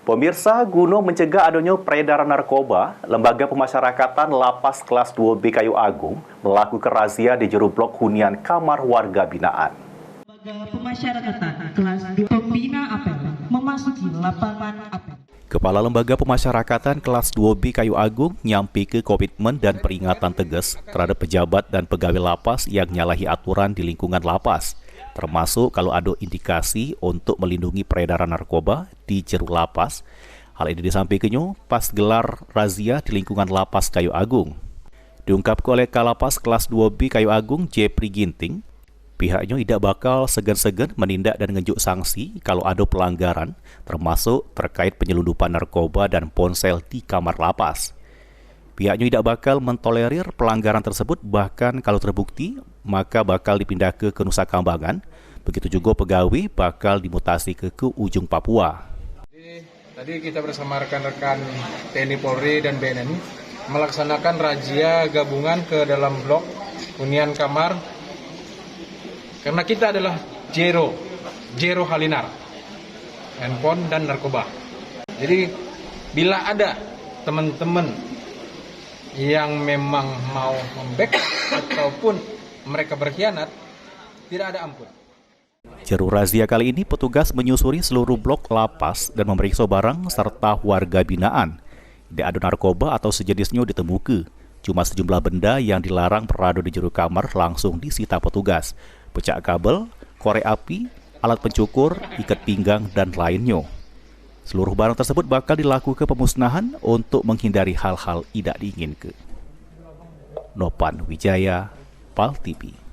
Pemirsa, guna mencegah adanya peredaran narkoba, Lembaga Pemasyarakatan Lapas Kelas 2B Kayu Agung melakukan razia di jero blok hunian kamar warga binaan. Lembaga Pemasyarakatan Kelas 2 Pembina Apel memasuki lapangan apel. Kepala Lembaga Pemasyarakatan Kelas 2B Kayu Agung nyampi ke komitmen dan peringatan tegas terhadap pejabat dan pegawai lapas yang nyalahi aturan di lingkungan lapas, termasuk kalau ada indikasi untuk melindungi peredaran narkoba di jero lapas. Hal ini disampaikannya pas gelar razia di lingkungan lapas Kayu Agung. Diungkapkan oleh Kalapas Kelas 2B Kayu Agung, Jepri Ginting, pihaknya tidak bakal segan-segan menindak dan ngejuk sanksi kalau ada pelanggaran, termasuk terkait penyelundupan narkoba dan ponsel di kamar lapas. Pihaknya tidak bakal mentolerir pelanggaran tersebut, bahkan kalau terbukti, maka bakal dipindah ke Nusa Kambangan. Begitu juga pegawai bakal dimutasi ke ujung Papua. Tadi kita bersama rekan-rekan TNI Polri dan BNN melaksanakan razia gabungan ke dalam blok hunian kamar, karena kita adalah Jero Halinar, handphone dan narkoba. Jadi bila ada teman-teman yang memang mau membackup ataupun mereka berkhianat, tidak ada ampun. Jero razia kali ini petugas menyusuri seluruh blok lapas dan memeriksa barang serta warga binaan. Tidak ada narkoba atau sejenisnya ditemukan. Cuma sejumlah benda yang dilarang berada di jero kamar langsung disita petugas. Pecah kabel, korek api, alat pencukur, ikat pinggang, dan lainnya. Seluruh barang tersebut bakal dilakukan pemusnahan untuk menghindari hal-hal tidak diinginkan. Nopan Wijaya, PAL TV.